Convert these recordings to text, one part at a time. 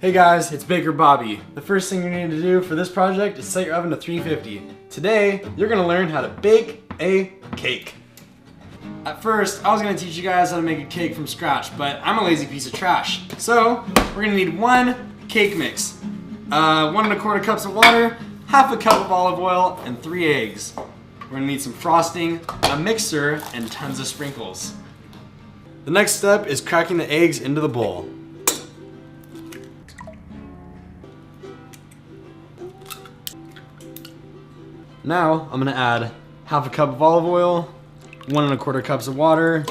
Hey guys, it's Baker Bobby. The first thing you need to do for this project is set your oven to 350. Today, you're gonna learn how to bake a cake. At first, I was gonna teach you guys how to make a cake from scratch, but I'm a lazy piece of trash. So, we're gonna need one cake mix, 1 1/4 cups of water, half a cup of olive oil, and 3 eggs. We're gonna need some frosting, a mixer, and tons of sprinkles. The next step is cracking the eggs into the bowl. Now, I'm gonna add half a cup of olive oil, 1 1/4 cups of water,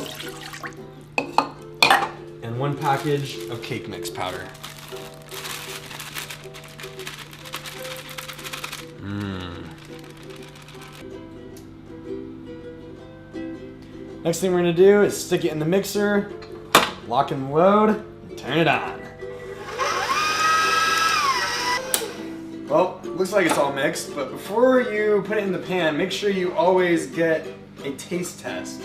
and 1 package of cake mix powder. Next thing we're gonna do is stick it in the mixer, lock in the load, and turn it on. Well, looks like it's all mixed, but before you put it in the pan, make sure you always get a taste test.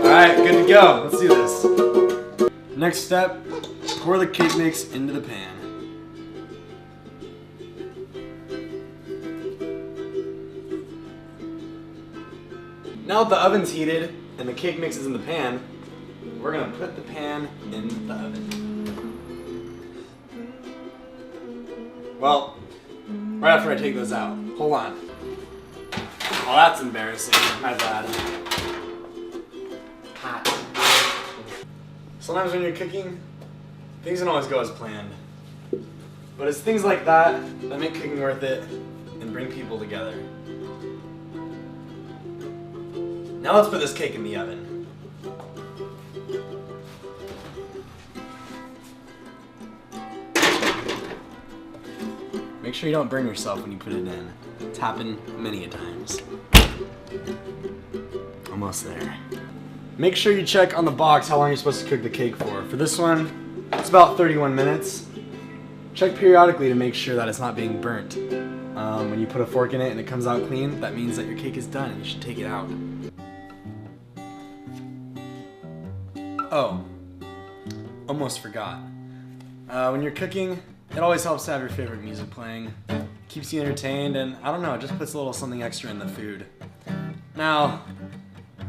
Alright, good to go. Let's do this. Next step, pour the cake mix into the pan. Now that the oven's heated and the cake mix is in the pan, we're gonna put the pan in the oven. Well, right after I take those out. Hold on. Oh, that's embarrassing. My bad. Hot. Sometimes when you're cooking, things don't always go as planned. But it's things like that that make cooking worth it and bring people together. Now let's put this cake in the oven. Make sure you don't burn yourself when you put it in. It's happened many a times. Almost there. Make sure you check on the box how long you're supposed to cook the cake for. For this one, it's about 31 minutes. Check periodically to make sure that it's not being burnt. When you put a fork in it and it comes out clean, that means that your cake is done and you should take it out. Oh, almost forgot. When you're cooking, it always helps to have your favorite music playing. Keeps you entertained, and I don't know, it just puts a little something extra in the food. Now,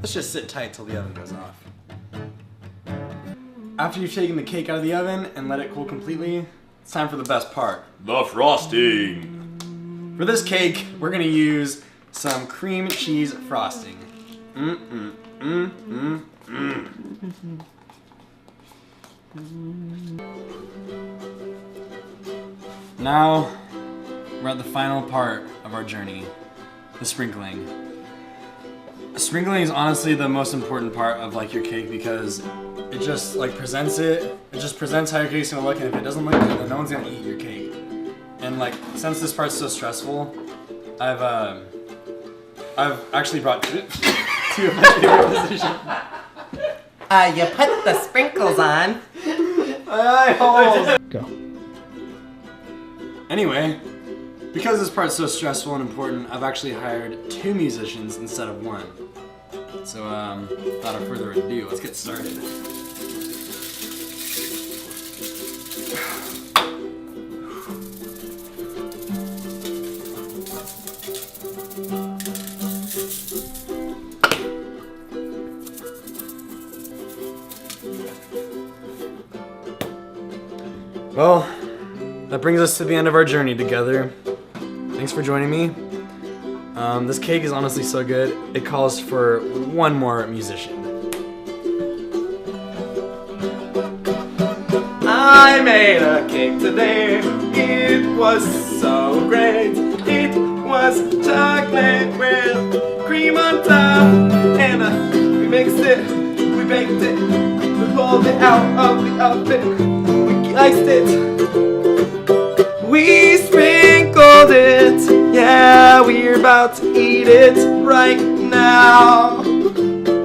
let's just sit tight till the oven goes off. After you've taken the cake out of the oven and let it cool completely, it's time for the best part. The frosting. For this cake, we're gonna use some cream cheese frosting. Now, we're at the final part of our journey, the sprinkling. Sprinkling is honestly the most important part of like your cake because it just like presents it. It just presents how your cake's gonna look, and if it doesn't look good, then no one's gonna eat your cake. And like, since this part's so stressful, I've actually brought two of my favorite positions. You put the sprinkles on. Go. Anyway, because this part's so stressful and important, I've actually hired 2 musicians instead of 1. So, without further ado, let's get started. Well, that brings us to the end of our journey together. Thanks for joining me. This cake is honestly so good, it calls for 1 more musician. I made a cake today. It was so great. It was chocolate with cream on top. And we mixed it, we baked it, we pulled it out of the oven. Iced it, we sprinkled it, yeah, we're about to eat it right now.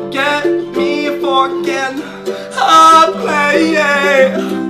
Get me a fork and a plate.